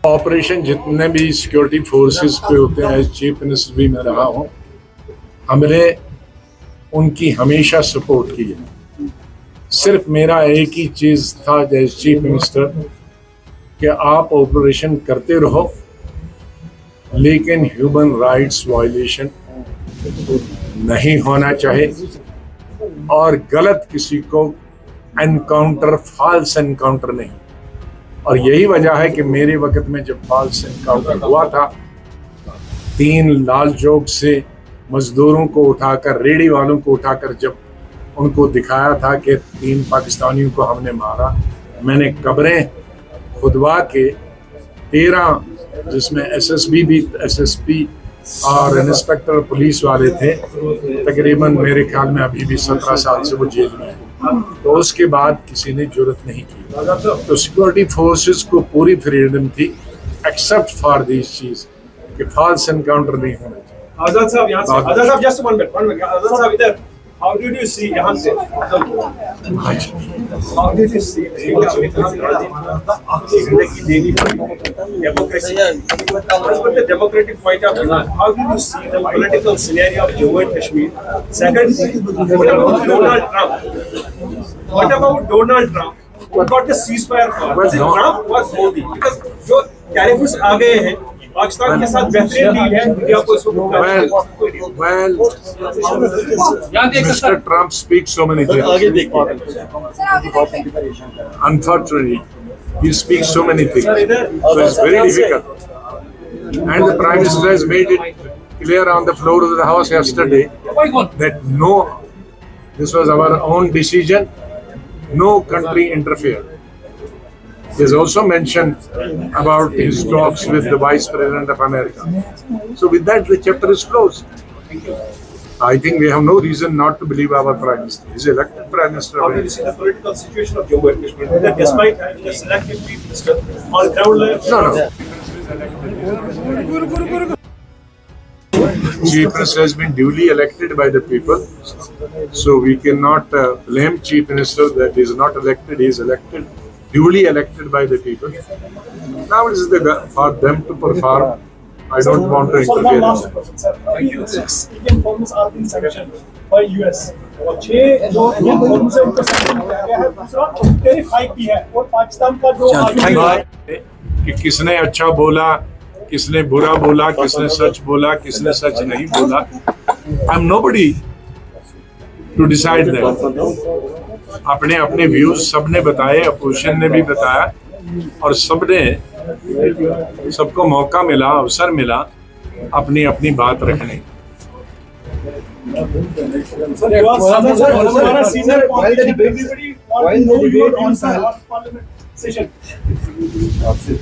Operation जितने भी security forces पे होते हैं, एज चीफ मिनिस्टर भी मैं रहा हूँ, हमने उनकी हमेशा सपोर्ट की है। सिर्फ मेरा एक ही चीज था एज चीफ मिनिस्टर कि आप ऑपरेशन करते रहो, लेकिन ह्यूमन राइट्स वायलेशन नहीं होना चाहिए और गलत किसी को एनकाउंटर, फॉल्स एनकाउंटर नहीं। और यही वजह है कि मेरे वक्त में जब फॉल्स एनकाउंटर हुआ था, 3 लाल चौक से मजदूरों को उठाकर, रेडी वालों को उठाकर जब उनको दिखाया था कि 3 पाकिस्तानियों को हमने मारा, मैंने कब्रें खुदवा के 13 जिसमें एसएसपी और इंस्पेक्टर पुलिस वाले थे, तकरीबन मेरे ख्याल में अभी भी 17 साल से वो जेल में है, तो उसके बाद किसी ने जुर्रत नहीं की। तो सिक्योरिटी फोर्सेस को पूरी फ्रीडम थी एक्सेप्ट फॉर दिस चीज कि फॉल्स एनकाउंटर नहीं होना चाहिए। आजाद साहब यहाँ से, आजाद साहब जस्ट 1 मिनट, आजाद साहब इधर, how did you see यहाँ से, how did you see democratic point of view, how did you see the political scenario of Jammu and Kashmir? Second, what about Donald Trump? What about Donald Trump? What about the ceasefire clause? Was it Trump or Modi? Because जो tariffs आ गए हैं पाकिस्तान के साथ बेहतरीन deal है, India को इसको well, Mr. Trump speaks so many things. Unfortunately, he speaks so many things, so it's very difficult. And the Prime Minister has made it clear on the floor of the House yesterday that no, this was our own decision, no country interfered. He has also mentioned about his talks with the Vice President of America. So with that, the chapter is closed. I think we have no reason not to believe our Prime Minister. He is elected Prime Minister. How do you see the political situation of Jammu and Kashmir? That despite having a selective Chief Minister on ground level. No. Chief Minister has been duly elected by the people, so we cannot blame Chief Minister that he is not elected. He is elected. Duly elected by the people. Now it is for them to perform. I don't want to interfere. One last question, sir. Indian firms are being sanctioned by US. 6 जो Indian firms है उनको sanction किया गया है, दूसरा tariff hike भी है, और पाकिस्तान का जो कि किसने अच्छा बोला, किसने बुरा बोला, किसने सच बोला, किसने सच नहीं बोला, I am nobody to decide that. अपने अपने व्यूज सबने बताए, अपोजिशन ने भी बताया, और सबको मौका मिला, अवसर मिला अपनी अपनी बात रखने।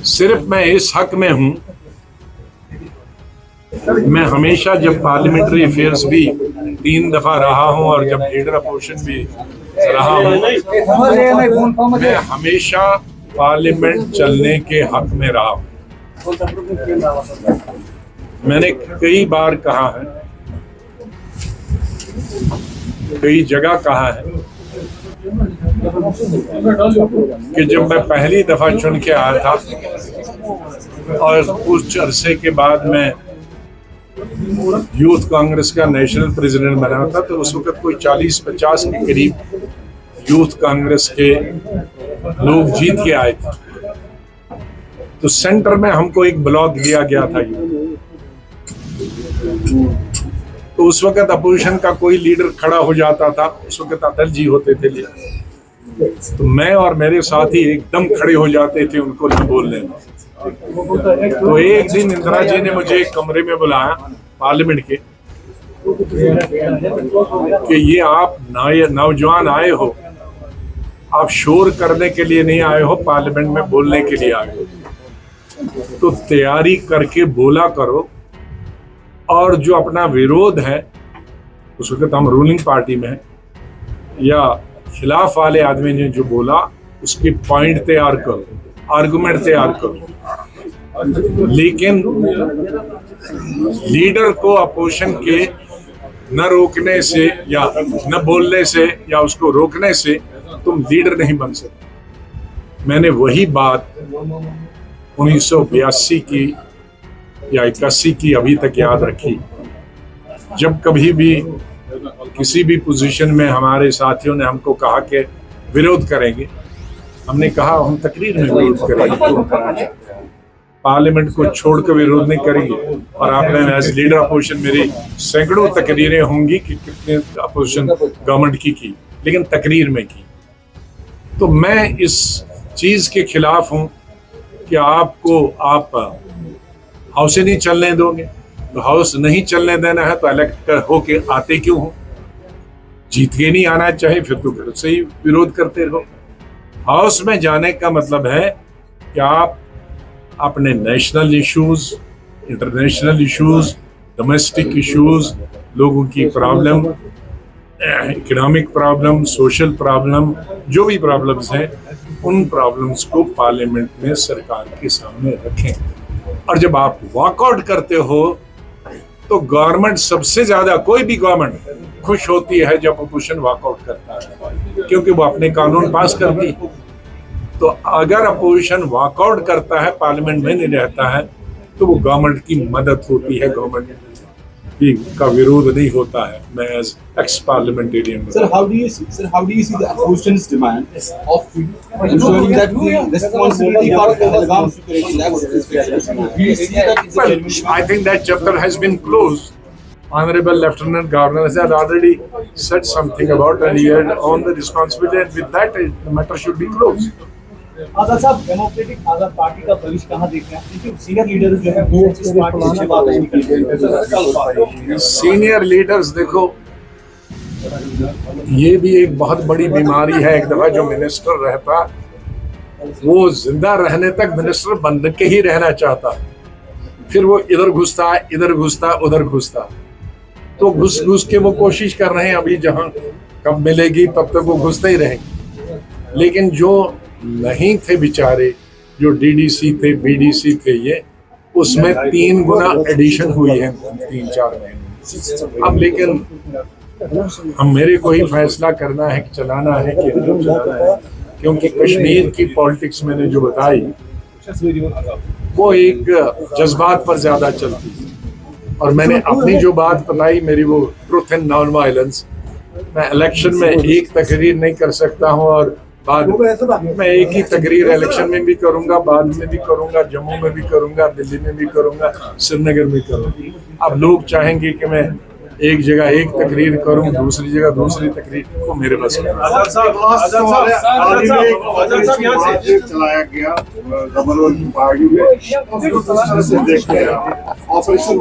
सिर्फ मैं इस हक में हूँ, मैं हमेशा जब पार्लियामेंट्री अफेयर्स भी 3 दफा रहा हूँ और जब लीडर अपोजिशन भी रहा हूँ, मैं हमेशा पार्लियामेंट चलने के हक में रहा हूँ। मैंने कई बार कहा है, कई जगह कहा है कि जब मैं पहली दफा चुन के आया था और कुछ अरसे के बाद मैं यूथ कांग्रेस का नेशनल प्रेसिडेंट बना था, तो उस वक्त कोई 40-50 के करीब यूथ कांग्रेस के लोग जीत के आए थे। तो सेंटर में हमको एक ब्लॉक दिया गया था, तो उस वक्त अपोजिशन का कोई लीडर खड़ा हो जाता था, उस वक्त अटल जी होते थे, तो मैं और मेरे साथी एकदम खड़े हो जाते थे उनको न बोलने में। तो एक दिन इंदिरा जी ने मुझे एक कमरे में बुलाया पार्लियामेंट के कि ये आप नौजवान आए हो, आप शोर करने के लिए नहीं आए हो, पार्लियामेंट में बोलने के लिए आए हो, तो तैयारी करके बोला करो, और जो अपना विरोध है, उस वक्त हम रूलिंग पार्टी में हैं, या खिलाफ वाले आदमी ने जो बोला उसकी पॉइंट तैयार करो, आर्गुमेंट तैयार करो। लेकिन लीडर को अपोजिशन के न रोकने से या न बोलने से या उसको रोकने से तुम लीडर नहीं बन सकते। मैंने वही बात 1982 की या 81 की अभी तक याद रखी। जब कभी भी किसी भी पोजीशन में हमारे साथियों ने हमको कहा कि विरोध करेंगे, हमने कहा हम तकरीर में विरोध करेंगे, पार्लियामेंट को छोड़कर विरोध नहीं करेंगे। और आपने एज लीडर अपोजिशन मेरी सैकड़ों तकरीरें होंगी कि कितने अपोजिशन गवर्नमेंट की, लेकिन तकरीर में की। तो मैं इस चीज के खिलाफ हूं कि आप हाउस से नहीं चलने दोगे, तो हाउस नहीं चलने देना है तो इलेक्ट होके आते क्यों हो? जीत के नहीं आना चाहे फिर तो घर से ही विरोध करते रहो। हाउस में जाने का मतलब है कि आप अपने national issues, international issues, domestic issues, लोगों की problem, economic problem, social problem, जो भी प्रॉब्लम्स हैं, उन प्रॉब्लम्स को पार्लियामेंट में सरकार के सामने रखें। और जब आप वॉकआउट करते हो तो गवर्नमेंट सबसे ज्यादा, कोई भी गवर्नमेंट खुश होती है जब अपोजिशन वॉकआउट करता है, क्योंकि वो अपने कानून पास करती है। तो अगर अपोजिशन वॉकआउट करता है, पार्लियामेंट में नहीं रहता है, तो वो गवर्नमेंट की मदद होती है, गवर्नमेंट का विरोध नहीं होता है। मैं as ex parliamentarian. Sir, how do you see the opposition's demand of ensuring that the responsibility for Pahalgam security lapse is fixed? Do you see that it's a Well, genuine? I think that chapter has been closed. Honorable Lieutenant Governor has already said something about and he had on the responsibility, and with that the matter should be closed. आजाद साहब, democratic आजाद party का भविष्य कहाँ देख रहे हैं? क्योंकि senior leader जो है वो इस पार्टी से वापस निकल गए। सीनियर लीडर्स, देखो ये भी एक बहुत बड़ी बीमारी है। एक दफा जो मिनिस्टर रहता वो जिंदा रहने तक मिनिस्टर बन के ही रहना चाहता, फिर वो इधर घुसता उधर घुसता, तो घुस घुस के वो कोशिश कर रहे हैं अभी जहां कब मिलेगी तब तक वो घुसते ही रहेंगे। लेकिन जो नहीं थे बेचारे, जो डीडीसी थे, बीडीसी थे, ये उसमें 3 गुना एडिशन हुई है 3-4 महीने। अब लेकिन हम मेरे को ही फैसला करना है कि चलाना है कि नहीं चलाना है, क्योंकि कश्मीर की पॉलिटिक्स मैंने जो बताई वो एक जज्बात पर ज्यादा चलती है। और मैंने अपनी जो बात बताई, मेरी वो ट्रुथ एंड नॉन वायलेंस, मैं इलेक्शन में एक तकरीर नहीं कर सकता हूँ और बाद मैं एक ही तकरीर इलेक्शन में भी करूंगा, बाद में भी करूंगा, जम्मू में भी करूंगा, दिल्ली में भी करूंगा, श्रीनगर में करूंगा। अब लोग चाहेंगे कि मैं एक जगह एक तकरीर करूं, दूसरी जगह दूसरी तकरीर, वो मेरे बस में। आजाद साहब यहाँ से चलाया गया गवर्नमेंट की पार्टी में, देखते हैं ऑपरेशन